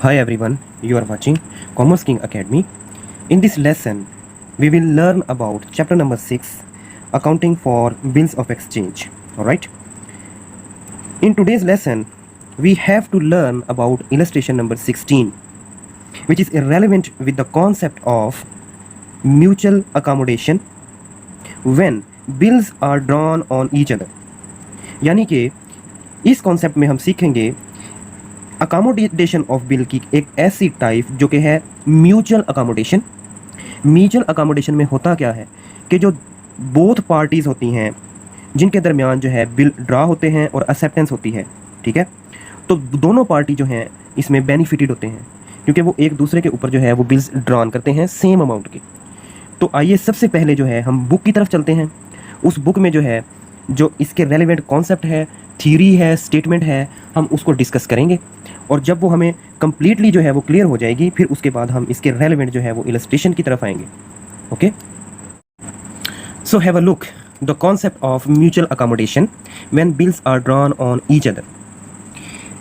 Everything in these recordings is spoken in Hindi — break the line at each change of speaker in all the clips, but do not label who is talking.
Hi everyone, you are watching Commerce King Academy. In this lesson, we will learn about chapter number 6, Accounting for Bills of Exchange. Alright? In today's lesson, we have to learn about illustration number 16, which is irrelevant with the concept of mutual accommodation when bills are drawn on each other. यानी कि इस कॉन्सेप्ट में हम सीखेंगे अकामोडेशन ऑफ बिल की एक ऐसी टाइप जो कि है म्यूचुअल अकामोडेशन। म्यूचुअल अकामोडेशन में होता क्या है कि जो बोथ पार्टीज़ होती हैं जिनके दरमियान जो है बिल ड्रा होते हैं और एक्सेप्टेंस होती है, ठीक है, तो दोनों पार्टी जो हैं इसमें बेनिफिटेड होते हैं क्योंकि वो एक दूसरे के ऊपर जो है वो बिल्स ड्रॉन करते हैं सेम अमाउंट के। तो आइए सबसे पहले जो है हम बुक की तरफ चलते हैं। उस बुक में जो है जो इसके रेलेवेंट कॉन्सेप्ट है, थ्योरी है, स्टेटमेंट है, हम उसको डिस्कस करेंगे और जब वो हमें कम्प्लीटली जो है वो क्लियर हो जाएगी फिर उसके बाद हम इसके रेलेवेंट जो है वो इलस्ट्रेशन की तरफ आएंगे। Okay, so have a look the concept of mutual accommodation when bills are drawn on each other.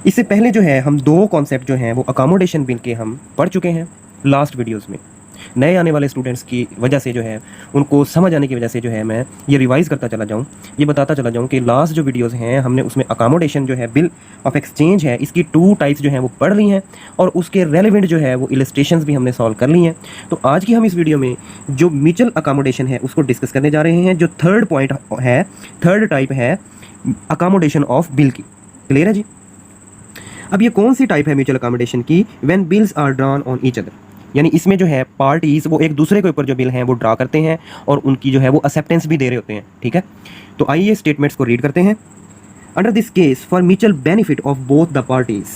इससे पहले जो है हम दो कॉन्सेप्ट जो हैं वो अकोमोडेशन बिल के हम पढ़ चुके हैं लास्ट वीडियोस में। नए आने वाले स्टूडेंट्स की वजह से जो है उनको समझ आने की वजह से जो है मैं ये रिवाइज़ करता चला जाऊँ, ये बताता चला जाऊँ कि लास्ट जो वीडियोस हैं हमने उसमें अकोमोडेशन जो है बिल ऑफ एक्सचेंज है इसकी टू टाइप्स जो हैं वो पढ़ ली हैं और उसके रेलेवेंट जो है वो इलस्ट्रेशंस भी हमने सॉल्व कर ली हैं। तो आज की हम इस वीडियो में जो म्यूचुअल अकोमोडेशन है उसको डिस्कस करने जा रहे हैं। जो थर्ड पॉइंट है, थर्ड टाइप है अकोमोडेशन ऑफ बिल की। क्लियर है जी? अब ये कौन सी टाइप है म्यूचुअल अकोमोडेशन की? When bills are drawn on each other, यानी इसमें जो है पार्टीज़ वो एक दूसरे के ऊपर जो बिल हैं वो ड्रा करते हैं और उनकी जो है वो एक्सेप्टेंस भी दे रहे होते हैं, ठीक है। तो आइए स्टेटमेंट्स को रीड करते हैं। Under this case for mutual benefit of both the parties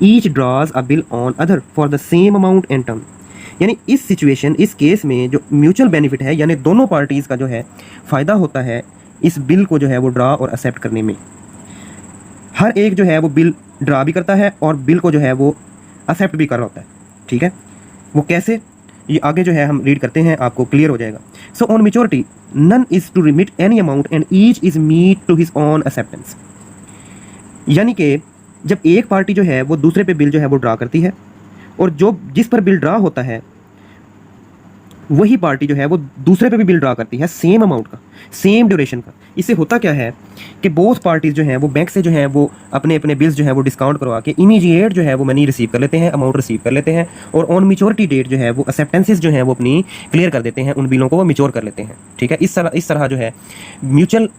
each drawers a bill on other for the same amount and term. यानी इस सिचुएशन, इस केस में जो म्यूचुअल बेनिफिट है यानी दोनों पार्टीज़ का जो है फ़ायदा होता है इस बिल को जो है वो ड्रा और एक्सेप्ट करने में। हर एक जो है वो बिल ड्रा भी करता है और बिल को जो है वो एक्सेप्ट भी कर रहा होता है, ठीक है। वो कैसे, ये आगे जो है हम रीड करते हैं, आपको क्लियर हो जाएगा। So on maturity none is to remit any amount and each is meet to his own acceptance. यानी कि जब एक पार्टी जो है वो दूसरे पे बिल जो है वो ड्रा करती है और जो जिस पर बिल ड्रा होता है वही पार्टी जो है वो दूसरे पे भी बिल ड्रा करती है सेम अमाउंट का, सेम ड्यूरेशन का। इससे होता क्या है कि बोथ पार्टीज जो हैं वो बैंक से जो है वो अपने अपने बिल्स जो है वो डिस्काउंट करवा के इमीडिएट जो है वो मनी रिसीव कर लेते हैं, अमाउंट रिसीव कर लेते हैं और ऑन मैच्योरिटी डेट जो है वो एक्सेप्टेंसेस जो है वो अपनी क्लियर कर देते हैं, उन बिलों को वो मैच्योर कर लेते हैं, ठीक है। इस तरह जो है म्यूचुअल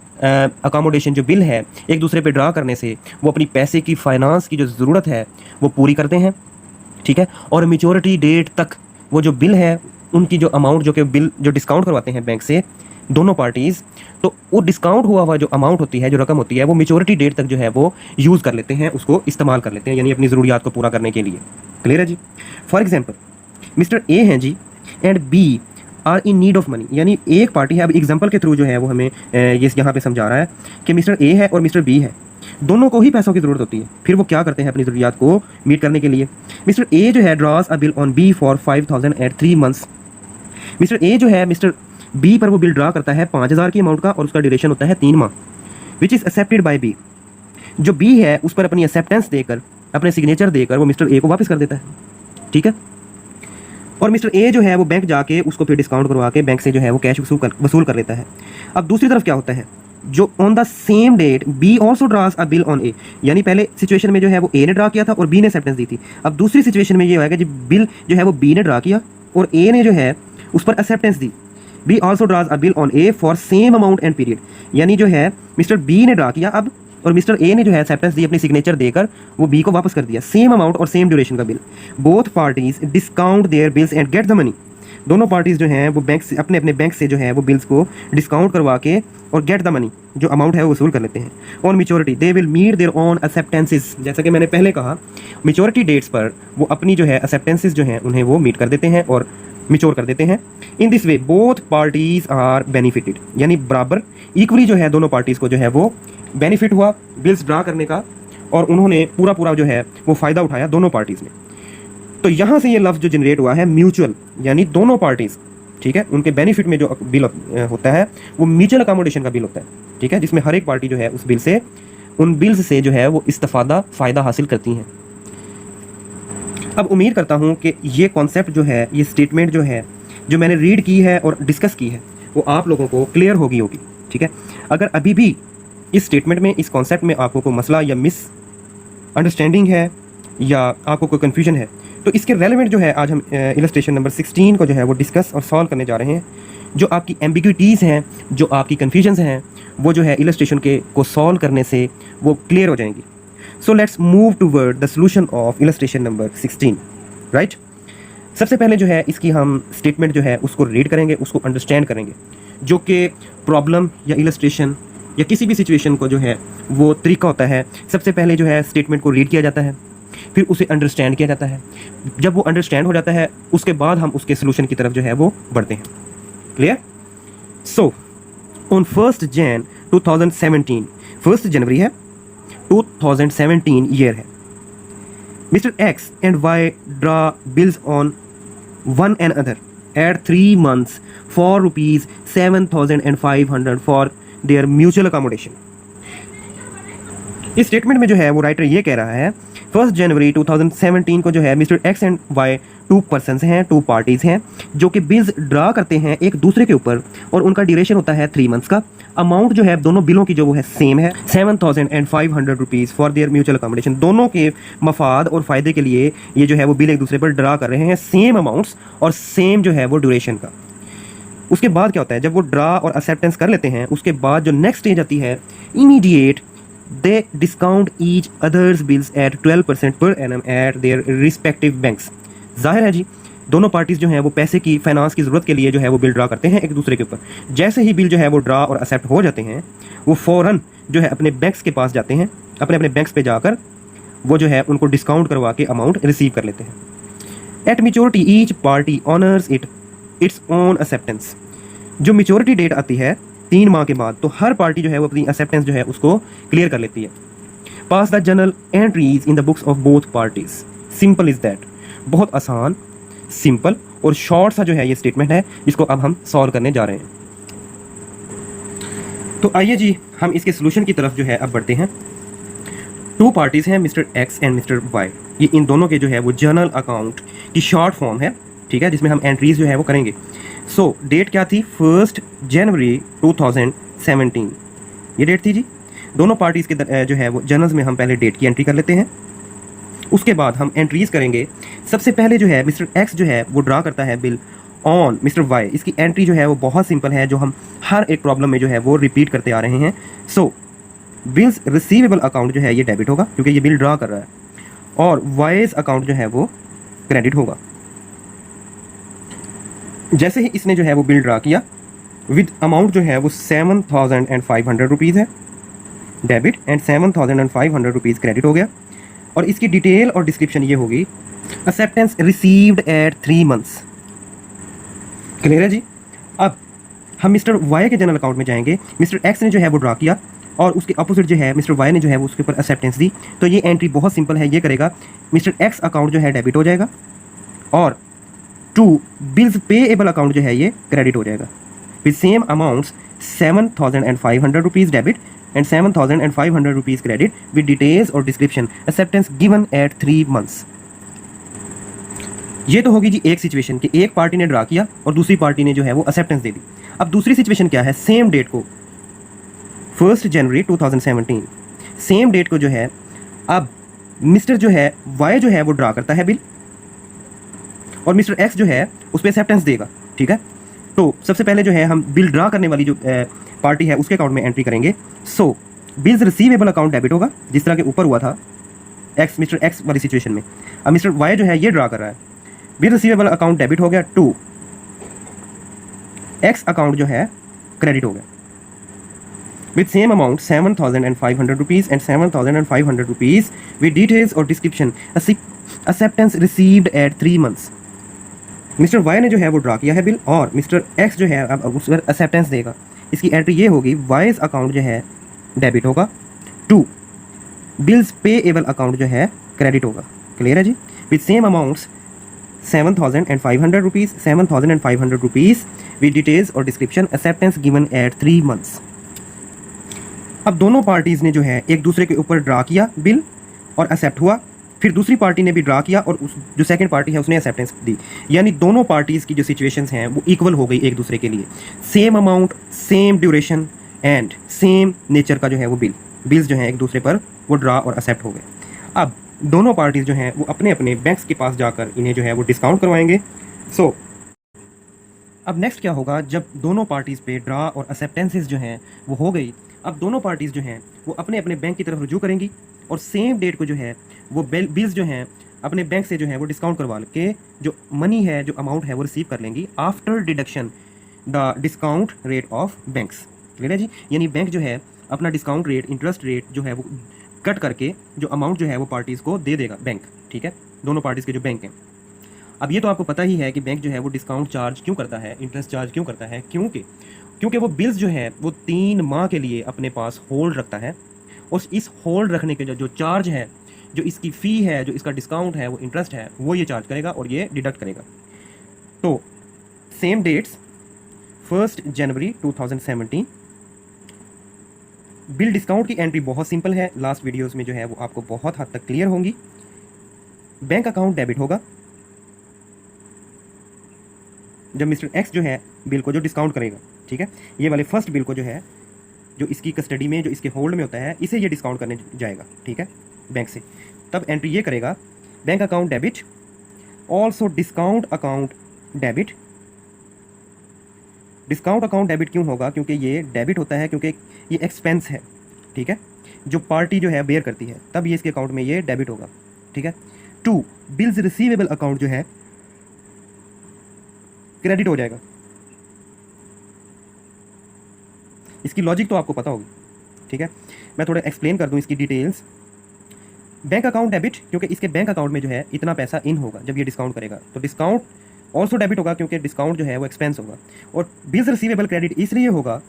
अकोमोडेशन जो बिल है एक दूसरे पे ड्रा करने से वो अपनी पैसे की फाइनेंस की जो ज़रूरत है वो पूरी करते हैं, ठीक है। और मैच्योरिटी डेट तक वो जो बिल है उनकी जो अमाउंट जो कि बिल जो डिस्काउंट करवाते हैं बैंक से दोनों पार्टीज़, तो वो डिस्काउंट हुआ जो अमाउंट होती है, जो रकम होती है, वो मैच्योरिटी डेट तक जो है वो यूज़ कर लेते हैं, उसको इस्तेमाल कर लेते हैं, यानी अपनी ज़रूरियात को पूरा करने के लिए। क्लियर है जी? फॉर एग्जांपल मिस्टर ए हैं जी and B are in need of money. यानी एक पार्टी है, अब एग्जांपल के थ्रू जो है वो हमें ये यहाँ पे समझा रहा है कि मिस्टर ए है और मिस्टर बी है, दोनों को ही पैसों की ज़रूरत होती है। फिर वो क्या करते हैं अपनी ज़रूरियात को मीट करने के लिए? मिस्टर ए जो है draws a bill on B for 5000 at 3 months. Mister A जो है मिस्टर बी पर वो बिल ड्रा करता है 5000 की अमाउंट का और उसका ड्यूरेशन होता है 3 माह, which is accepted by B. जो बी है उस पर अपनी एक्सेप्टेंस देकर, अपने सिग्नेचर देकर वो मिस्टर ए को वापस कर देता है, ठीक है। और मिस्टर ए जो है वो बैंक जाके उसको फिर डिस्काउंट करवा के बैंक से जो है वो कैश वसूल कर लेता है। अब दूसरी तरफ क्या होता है, जो on the same date B also draws a bill on A. यानी पहले सिचुएशन में जो है वो ए ने ड्रा किया था और बी ने एक्सेप्टेंस दी थी। अब दूसरी सिचुएशन में ये होगा कि बिल जो है वो बी ने ड्रा किया और ए ने जो है उस पर एक्सेप्टेंस दी। B also draws a bill on A for same amount and period. यानी जो है मिस्टर बी ने ड्रा किया अब और मिस्टर ए ने जो है एक्सेप्टेंस दी, अपनी सिग्नेचर देकर वो बी को वापस कर दिया, सेम अमाउंट और सेम ड्यूरेशन का bill. Both parties discount their bills and get the money. दोनों पार्टीज जो हैं वो बैंक से अपने अपने बैंक से जो है वो बिल्स को डिस्काउंट करवा के और गेट द मनी जो अमाउंट है वो वसूल कर लेते हैं। On maturity they will meet their own acceptances. जैसा कि मैंने पहले कहा मैच्योरिटी डेट्स पर वो अपनी जो है एक्सेप्टेंसेस जो हैं उन्हें वो मीट कर देते हैं और मैच्योर कर देते हैं। In this way both parties are benefited, यानी बराबर इक्वली जो है दोनों पार्टीज़ को जो है वो बेनिफिट हुआ बिल्स ड्रा करने का और उन्होंने पूरा जो है वो फ़ायदा उठाया दोनों पार्टीज़ ने। तो यहाँ से ये लफ्ज़ जो जनरेट हुआ है म्यूचुअल, यानी दोनों पार्टीज़, ठीक है, उनके बेनिफिट में जो बिल होता है वो म्यूचुअल अकोमोडेशन का बिल होता है, ठीक है, जिसमें हर एक पार्टी जो है उस बिल से, उन बिल्स से जो है वो फ़ायदा हासिल करती हैं। अब उम्मीद करता हूँ कि ये कॉन्सेप्ट जो है, ये स्टेटमेंट जो है, जो मैंने रीड की है और डिस्कस की है, वो आप लोगों को क्लियर होगी। ठीक है। अगर अभी भी इस स्टेटमेंट में, इस कॉन्सेप्ट में आपको कोई मसला या मिस अंडरस्टैंडिंग है या आपको कोई कन्फ्यूजन है, तो इसके रेलेवेंट जो है आज हम इलस्ट्रेशन नंबर 16 को जो है वो डिस्कस और सॉल्व करने जा रहे हैं। जो आपकी एम्बिग्विटीज़ हैं, जो आपकी कन्फ्यूजन्स हैं, वो जो है इलस्ट्रेशन के को सॉल्व करने से वो क्लियर हो जाएंगी। So let's move toward the solution of illustration number 16, right. सबसे पहले जो है इसकी हम स्टेटमेंट जो है उसको रीड करेंगे, उसको अंडरस्टैंड करेंगे, जो कि प्रॉब्लम या इलस्ट्रेशन या किसी भी सिचुएशन को जो है वो तरीका होता है। सबसे पहले जो है स्टेटमेंट को रीड किया जाता है, फिर उसे अंडरस्टैंड किया जाता है। जब वो अंडरस्टैंड हो जाता है, उसके बाद हम उसके सोल्यूशन की तरफ जो है वो बढ़ते हैं। क्लियर? सो ऑन 1 Jan 2017, 1 जनवरी है, 2017 ईयर है। Mr. X and Y draw bills on one another at 3 months for rupees 7,500 for their mutual accommodation. इस स्टेटमेंट में जो है वो राइटर ये कह रहा है 1 जनवरी 2017 को जो है mister X and Y 2 persons हैं, 2 पार्टीज़ हैं, जो कि बिल्स ड्रा करते हैं एक दूसरे के ऊपर और उनका ड्यूरेशन होता है 3 मंथ्स का। अमाउंट जो है दोनों बिलों की जो वो है सेम है, 7,500 rupees for their mutual accommodation. दोनों के मफाद और फ़ायदे के लिए ये जो है वो बिल एक दूसरे पर ड्रा कर रहे हैं, सेम अमाउंट्स और सेम जो है वो ड्यूरेशन का। उसके बाद क्या होता है, जब वो ड्रा और एक्सेप्टेंस कर लेते हैं, उसके बाद जो नेक्स्ट स्टेज आती है, immediate they discount each other's bills at 12% per annum at their respective banks. जाहिर है जी, दोनों पार्टीज़ जो हैं वो पैसे की, फाइनेंस की ज़रूरत के लिए जो है वो बिल ड्रा करते हैं एक दूसरे के ऊपर। जैसे ही बिल जो है वो ड्रा और एक्सेप्ट हो जाते हैं, वो फ़ौरन जो है अपने बैंक्स के पास जाते हैं, अपने अपने बैंक्स पे जाकर वो जो है उनको डिस्काउंट करवा के अमाउंट रिसीव कर लेते हैं। Eight maturity each party honours its own acceptance. जो मेच्योरिटी डेट आती है 3 माह के बाद, तो हर पार्टी जो है वो अपनी एक्सेप्टेंस जो है उसको क्लियर कर लेती है। Pass the journal entries in the books of both parties. Simple is that. बहुत आसान, सिंपल और शॉर्ट सा जो है ये स्टेटमेंट है, जिसको अब हम सॉल्व करने जा रहे हैं। तो आइए जी हम इसके सोल्यूशन की तरफ जो है अब बढ़ते हैं। 2 पार्टीज हैं, mister X and mister Y. ये इन दोनों के जो है वो जर्नल अकाउंट की शॉर्ट फॉर्म है, ठीक है, जिसमें हम एंट्रीज जो है वो करेंगे। सो डेट क्या थी, 1 जनवरी 2017 ये डेट थी जी। दोनों पार्टीज़ के जो है वो जर्नल्स में हम पहले डेट की एंट्री कर लेते हैं, उसके बाद हम एंट्रीज़ करेंगे। सबसे पहले जो है मिस्टर एक्स जो है वो ड्रा करता है बिल ऑन मिस्टर वाई। इसकी एंट्री जो है वो बहुत सिंपल है, जो हम हर एक प्रॉब्लम में जो है वो रिपीट करते आ रहे हैं। सो बिल्स रिसीवेबल अकाउंट जो है ये डेबिट होगा, क्योंकि ये बिल ड्रा कर रहा है, और वाइज अकाउंट जो है वो क्रेडिट होगा। जैसे ही इसने जो है वो बिल ड्रा किया, विद अमाउंट जो है वो 7,500 रुपीज़ है डेबिट, एंड 7,500 रुपीज़ क्रेडिट हो गया। और इसकी डिटेल और डिस्क्रिप्शन ये होगी, acceptance received at 3 months. Clear है जी। अब हम मिस्टर वाई के जनरल अकाउंट में जाएंगे। मिस्टर एक्स ने जो है वो ड्रा किया और उसके अपोजिट जो है मिस्टर वाई ने जो है वो उसके ऊपर एक्सेप्टेंस दी। तो ये एंट्री बहुत सिंपल है, ये करेगा मिस्टर एक्स अकाउंट जो है डेबिट हो जाएगा और 2 बिल्स पेएबल अकाउंट जो है ये क्रेडिट हो जाएगा with same amounts, 7,500 rupees debit and 7,500 rupees credit with details और description, acceptance given at 3 months. ये तो होगी जी एक सिचुएशन कि एक पार्टी ने ड्रा किया और दूसरी पार्टी ने जो है वो एक्सेप्टेंस दे दी। अब दूसरी सिचुएशन क्या है, सेम डेट को 1 जनवरी 2017 सेम डेट को जो है अब मिस्टर जो है वाई जो है वो ड्रा करता है बिल और मिस्टर एक्स जो है उस पर एक्सेप्टेंस देगा, ठीक है। तो सबसे पहले जो है हम बिल ड्रा करने वाली जो पार्टी है उसके अकाउंट में एंट्री करेंगे। सो बिल्स रिसीवेबल अकाउंट डेबिट होगा, जिस तरह के ऊपर हुआ था मिस्टर एक्स वाली सिचुएशन में। अब मिस्टर वाई जो है ये ड्रा कर रहा है, बिल रिसीवेबल अकाउंट डेबिट हो गया, 2 एक्स अकाउंट जो है क्रेडिट हो गया with same amount, 7,500 rupees and 7,500 rupees with details और description, acceptance received at 3 months. Mister Y ने जो है वो ड्रा किया है बिल और मिस्टर एक्स जो है अब उस पर एक्सेप्टेंस देगा। इसकी एंट्री ये होगी, वाइज अकाउंट जो है डेबिट होगा, 2 बिल्स पेएबल अकाउंट जो है क्रेडिट होगा। क्लियर है जी। With same amounts, 7,500 rupees, 7,500 rupees with details और description, acceptance given at 3 months. अब दोनों पार्टीज़ ने जो है एक दूसरे के ऊपर ड्रा किया बिल और एक्सेप्ट हुआ, फिर दूसरी पार्टी ने भी ड्रा किया और उस जो सेकंड पार्टी है उसने एक्सेप्टेंस दी, यानी दोनों पार्टीज़ की जो सिचुएशंस हैं वो इक्वल हो गई एक दूसरे के लिए। Same amount, same duration and same nature का जो है वो बिल्स जो हैं एक दूसरे पर वो ड्रा और एक्सेप्ट हो गए। अब दोनों पार्टीज़ जो हैं वो अपने अपने बैंक्स के पास जाकर इन्हें जो है वो डिस्काउंट करवाएंगे। सो अब नेक्स्ट क्या होगा, जब दोनों पार्टीज़ पे ड्रा और एक्सेप्टेंसेस जो हैं वो हो गई, अब दोनों पार्टीज़ जो हैं वो अपने अपने बैंक की तरफ रुजू करेंगी और सेम डेट को जो है वो बिल्स जो हैं अपने बैंक से जो है वो डिस्काउंट करवा के जो मनी है, जो अमाउंट है वो रिसीव कर लेंगी after deduction the discount rate of banks. Clear है जी, यानी बैंक जो है अपना डिस्काउंट रेट, इंटरेस्ट रेट जो है वो कट करके जो अमाउंट जो है वो पार्टीज़ को दे देगा बैंक। ठीक है, दोनों पार्टीज़ के जो बैंक हैं। अब ये तो आपको पता ही है कि बैंक जो है वो डिस्काउंट चार्ज क्यों करता है, इंटरेस्ट चार्ज क्यों करता है, क्योंकि वो बिल्स जो है वो 3 माह के लिए अपने पास होल्ड रखता है और इस होल्ड रखने के जो चार्ज है, जो इसकी फ़ी है, जो इसका डिस्काउंट है, वो इंटरेस्ट है, वो ये चार्ज करेगा और ये डिडक्ट करेगा। तो सेम डेट्स 1 जनवरी 2017। बिल डिस्काउंट की एंट्री बहुत सिंपल है, लास्ट वीडियोस में जो है वो आपको बहुत हद तक क्लियर होंगी। बैंक अकाउंट डेबिट होगा जब मिस्टर एक्स जो है बिल को जो डिस्काउंट करेगा। ठीक है, ये वाले फर्स्ट बिल को जो है, जो इसकी कस्टडी में, जो इसके होल्ड में होता है, इसे ये डिस्काउंट करने जाएगा। ठीक है, बैंक से तब एंट्री ये करेगा bank account debit, also discount account debit. Discount account debit क्यों होगा, क्योंकि ये डेबिट होता है क्योंकि ये एक्सपेंस है। ठीक है, जो पार्टी जो है बेयर करती है, तब ये इसके अकाउंट में ये डेबिट होगा। ठीक है। 2 बिल्स रिसीवेबल अकाउंट जो है क्रेडिट हो जाएगा। इसकी लॉजिक तो आपको पता होगी। ठीक है, मैं थोड़ा एक्सप्लेन कर दूं इसकी डिटेल्स। बैंक अकाउंट डेबिट क्योंकि इसके बैंक अकाउंट में जो है इतना पैसा इन होगा जब ये डिस्काउंट करेगा, तो डिस्काउंट ऑल्सो डेबिट होगा क्योंकि डिस्काउंट जो है वो एक्सपेंस होगा। और बिल्स रिसीवेबल क्रेडिट इसलिए होगा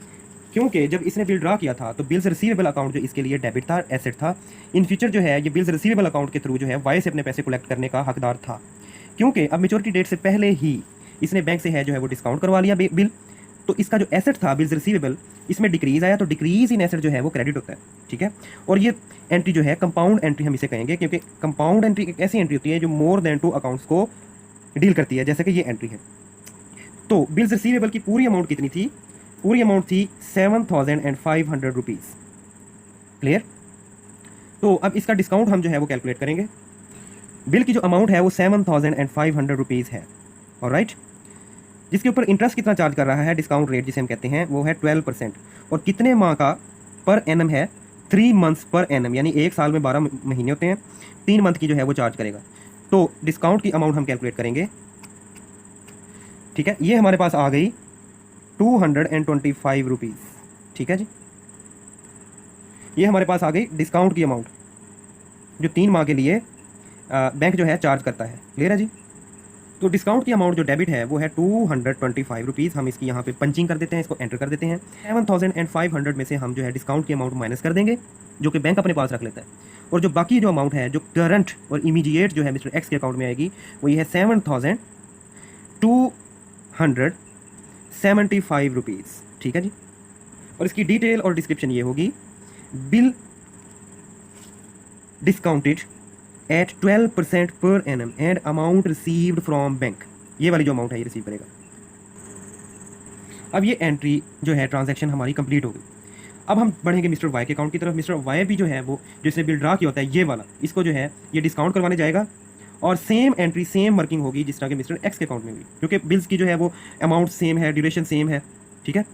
क्योंकि जब इसने बिल ड्रा किया था तो बिल्स रिसीवेबल अकाउंट जो इसके लिए डेबिट था, एसेट था। इन फ्यूचर जो है ये बिल्स रिसीवेबल अकाउंट के थ्रू जो है वाई से अपने पैसे कलेक्ट करने का हकदार था, क्योंकि अब मेच्योरिटी डेट से पहले ही इसने बैंक से है जो है वो डिस्काउंट करवा लिया बिल। तो इसका जो एसेट था बिल्स रिसीवेबल, इसमें डिक्रीज आया, तो डिक्रीज इन एसेट जो है वो क्रेडिट होता है। ठीक है, और ये एंट्री जो है कंपाउंड एंट्री हम इसे कहेंगे, क्योंकि कंपाउंड एंट्री एक ऐसी एंट्री होती है जो मोर देन 2 अकाउंट्स को डील करती है, जैसे कि ये एंट्री है। तो बिल्स रिसीवेबल की पूरी अमाउंट कितनी थी? पूरी अमाउंट थी 7,500 रुपीज़। क्लियर? तो अब इसका डिस्काउंट हम जो है वो कैलकुलेट करेंगे। बिल की जो अमाउंट है वो 7,500 रुपीज़ है, ऑलराइट। जिसके ऊपर इंटरेस्ट कितना चार्ज कर रहा है, डिस्काउंट रेट जिसे हम कहते हैं, वो है 12%। और कितने माह का पर एनम है? 3 मंथ्स पर एनम, यानी 1 साल में 12 महीने होते हैं, 3 मंथ की जो है वो चार्ज करेगा। तो डिस्काउंट की अमाउंट हम कैलकुलेट करेंगे। ठीक है, ये हमारे पास आ गई 225 रुपीज़। ठीक है जी, ये हमारे पास आ गई डिस्काउंट की अमाउंट जो 3 माह के लिए बैंक जो है चार्ज करता है। क्लियर है जी? तो डिस्काउंट की अमाउंट जो डेबिट है वो है 225 रुपीज़। हम इसकी यहाँ पे पंचिंग कर देते हैं, इसको एंटर कर देते हैं। 7,500 में से हम जो है डिस्काउंट की अमाउंट माइनस कर देंगे, जो कि बैंक अपने पास रख लेता है। और जो बाकी जो अमाउंट है, जो करंट और इमीडिएट जो है मिस्टर एक्स के अकाउंट में आएगी, वो ये है 7,275 रुपीज़। ठीक है जी, और इसकी डिटेल और डिस्क्रिप्शन ये होगी, bill discounted eight 12% per annum and amount received from bank. ये वाली जो अमाउंट है ये रिसीव करेगा। अब ये एंट्री जो है ट्रांजैक्शन हमारी कंप्लीट हो गई। अब हम बढ़ेंगे मिस्टर वाई के अकाउंट की तरफ। मिस्टर वाई भी जो है वो जिसने बिल ड्रा किया होता है, ये वाला, इसको जो है ये डिस्काउंट करवाने जाएगा और सेम एंट्री, सेम वर्किंग होगी जिस तरह के मिस्टर एक्स के अकाउंट में हुई, क्योंकि बिल्स की जो है वो अमाउंट सेम है, ड्यूरेशन सेम है। ठीक है,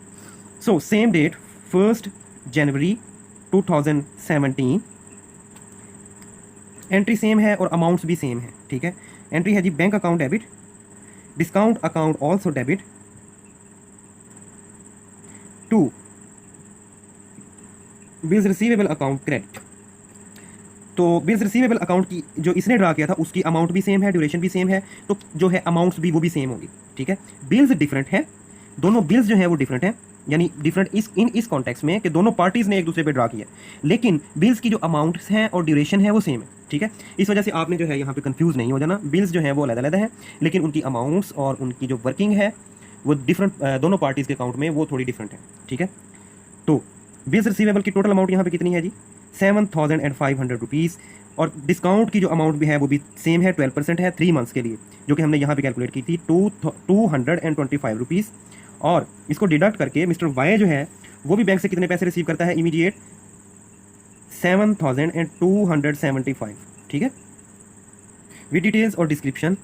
सो सेम डेट 1 जनवरी 2017, एंट्री सेम है और अमाउंट्स भी सेम है। ठीक है, एंट्री है जी bank account debit, discount account also debit, to bills receivable account credit. तो बिल्स रिसीवेबल अकाउंट की जो इसने ड्रा किया था उसकी अमाउंट भी सेम है, ड्यूरेशन भी सेम है, तो जो है अमाउंट्स भी वो भी सेम होगी। ठीक है, बिल्स डिफरेंट है, दोनों बिल्स जो है वो डिफरेंट है, यानी डिफरेंट इस कॉन्टेक्स्ट में कि दोनों पार्टीज़ ने एक दूसरे पे ड्रा किया, लेकिन बिल्स की जो अमाउंट्स हैं और ड्यूरेशन है वो सेम है। ठीक है, इस वजह से आपने जो है यहाँ पे कंफ्यूज नहीं हो जाना। बिल्स जो है वो अलग अलग है, लेकिन उनकी अमाउंट्स और उनकी जो वर्किंग है वो डिफरेंट, दोनों पार्टीज़ के अकाउंट में वो थोड़ी डिफरेंट है। ठीक है, तो बिल्स रिसीवेबल की टोटल अमाउंट यहाँ पे कितनी है जी? 7,500 रुपीज़। और डिस्काउंट की जो अमाउंट भी है वो भी सेम है, 12% है 3 मंथ्स के लिए, जो कि हमने यहाँ पे कैलकुलेट की थी 225 रुपीज़। और इसको डिडक्ट करके मिस्टर वाई जो है वो भी बैंक से कितने पैसे रिसीव करता है इमीडिएट, 7275, ठीक है। विद डिटेल्स और description,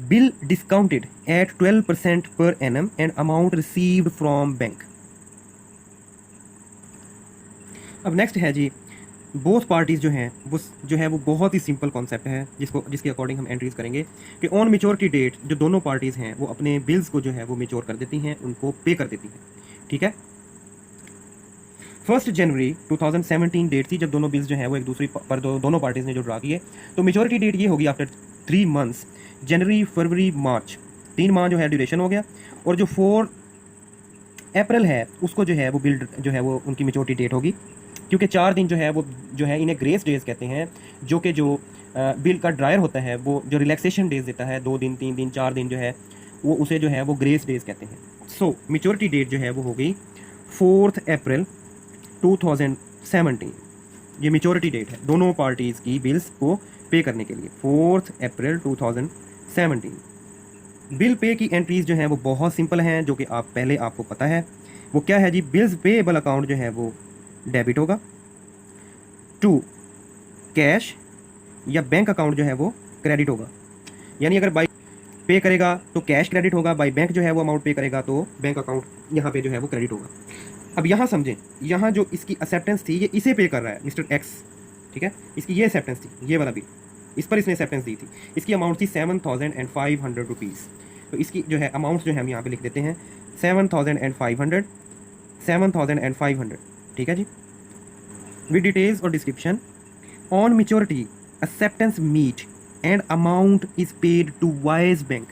bill discounted eight 12% per annum and amount received from bank. अब नेक्स्ट है जी, बोथ पार्टीज़ जो है वो बहुत ही सिंपल कॉन्सेप्ट है, जिसके अकॉर्डिंग हम एंट्रीज करेंगे कि ऑन मेच्योरिटी डेट जो दोनों पार्टीज़ हैं वो अपने बिल्स को जो है वो मेच्योर कर देती हैं, उनको पे कर देती हैं, ठीक है। 1 जनवरी 2017 डेट थी जब दोनों बिल्स जो है वो एक दूसरे पर दोनों पार्टीज़ ने जो ड्रा किए। तो मेच्योरिटी डेट ये होगी आफ्टर 3 मंथ्स, जनवरी, फरवरी, मार्च, 3 माह जो है ड्यूरेशन हो गया। और जो 4 अप्रैल है उसको जो है वो बिल जो है वो उनकी मेच्योरिटी डेट होगी, क्योंकि 4 दिन जो है वो जो है इन्हें ग्रेस डेज कहते हैं, जो कि जो बिल का ड्रायर होता है वो जो रिलैक्सेशन डेज देता है, 2 दिन, 3 दिन, 4 दिन जो है वो उसे जो है वो ग्रेस डेज कहते हैं। सो मेच्योरिटी डेट जो है वो हो गई 4 अप्रैल 2017। ये मेच्योरिटी डेट है दोनों पार्टीज़ की बिल्स को पे करने के लिए, 4 अप्रैल 2017। बिल पे की एंट्रीज जो हैं वो बहुत सिंपल हैं, जो कि आपको पता है। वो क्या है जी, बिल्स पेएबल अकाउंट जो है वो डेबिट होगा, 2 कैश या बैंक अकाउंट जो है वो क्रेडिट होगा। यानी अगर बाई पे करेगा तो कैश क्रेडिट होगा, बाई बैंक जो है वो अमाउंट पे करेगा तो बैंक अकाउंट यहाँ पे जो है वो क्रेडिट होगा। अब यहाँ समझें, यहाँ जो इसकी एक्सेप्टेंस थी ये इसे पे कर रहा है मिस्टर एक्स, ठीक है। इसकी ये एक्सेप्टेंस थी, ये वाला बिल, इस पर इसने एक्सेप्टेंस दी थी। इसकी अमाउंट थी 7500 रुपीज़। तो इसकी जो है अमाउंट जो है हम यहाँ पे लिख देते हैं 7500, ठीक है जी। विद डिटेल्स और description, on maturity acceptance meet and amount is paid to Y's bank.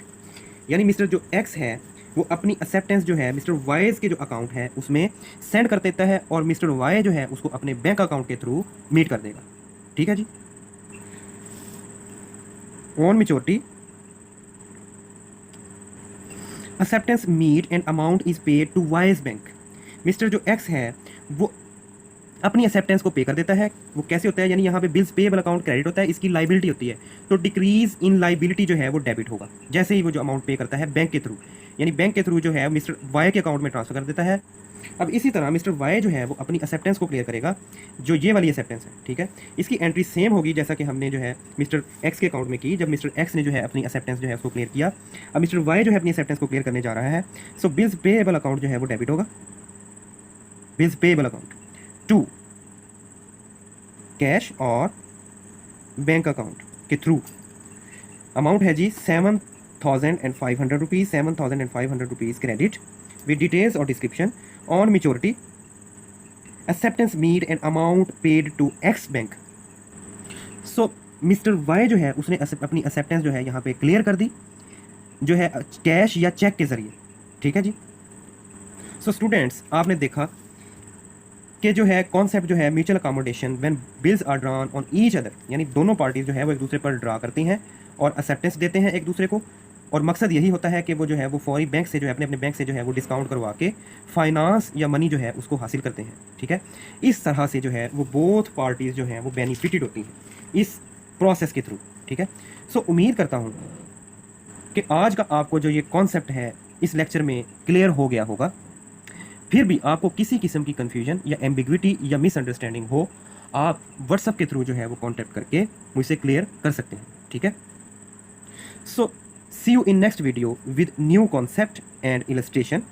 यानी मिस्टर जो एक्स है वो अपनी एक्सेप्टेंस जो है मिस्टर वाइज के जो अकाउंट है उसमें सेंड कर देता है, और मिस्टर वाई जो है उसको अपने बैंक अकाउंट के थ्रू मीट कर देगा, ठीक है जी। On maturity acceptance meet and amount is paid to Y's bank. Mister जो एक्स है वो अपनी एक्सेप्टेंस को पे कर देता है। वो कैसे होता है, यानी यहाँ पे बिल्स पेएबल अकाउंट क्रेडिट होता है, इसकी लाइबिलिटी होती है, तो डिक्रीज इन लाइबिलिटी जो है वो डेबिट होगा जैसे ही वो जो अमाउंट पे करता है बैंक के थ्रू, यानी बैंक के थ्रू जो है मिस्टर वाई के अकाउंट में ट्रांसफर कर देता है। अब इसी तरह मिस्टर वाई जो है वो अपनी एक्सेप्टेंस को क्लियर करेगा, जो ये वाली एक्सेप्टेंस है, ठीक है। इसकी एंट्री सेम होगी जैसा कि हमने जो है मिस्टर एक्स के अकाउंट में की, जब मिस्टर एक्स ने जो है अपनी एक्सेप्टेंस जो है उसको क्लियर किया। अब मिस्टर वाई जो है अपनी एक्सेप्टेंस को क्लियर करने जा रहा है। सो बिल्स पेएबल अकाउंट जो है वो डेबिट होगा, बिल्स पेएबल अकाउंट, 2 कैश और बैंक अकाउंट के थ्रू। अमाउंट है जी 7500 rupees, 7500 rupees credit. With details और description, on maturity acceptance meet and amount paid to X bank. So mister Y जो है उसने अपनी एक्सेप्टेंस जो है यहाँ पे क्लियर कर दी, जो है कैश या चेक के ज़रिए, ठीक है जी। सो स्टूडेंट्स, आपने देखा कि जो है कॉन्सेप्ट जो है mutual accommodation when bills are drawn on each other, यानी दोनों पार्टीज जो है वो एक दूसरे पर ड्रा करती हैं और एक्सेप्टेंस देते हैं एक दूसरे को, और मकसद यही होता है कि वो जो है वो फौरी बैंक से जो है अपने बैंक से जो है वो डिस्काउंट करवा के फाइनेंस या मनी जो है उसको हासिल करते हैं, ठीक है। इस तरह से जो है वो बोथ पार्टीज़ जो हैं वो बेनिफिटेड होती हैं इस प्रोसेस के थ्रू, ठीक है। सो उम्मीद करता हूँ कि आज का आपको जो ये कॉन्सेप्ट है इस लेक्चर में क्लियर हो गया होगा। फिर भी आपको किसी किस्म की कन्फ्यूजन या एम्बिग्विटी या मिसअंडरस्टैंडिंग हो, आप व्हाट्सएप के थ्रू जो है वो कांटेक्ट करके मुझसे क्लियर कर सकते हैं, ठीक है। So see you in next video with new concept and illustration.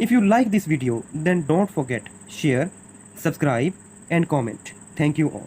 If you like this video then don't forget share, subscribe and comment. Thank you all.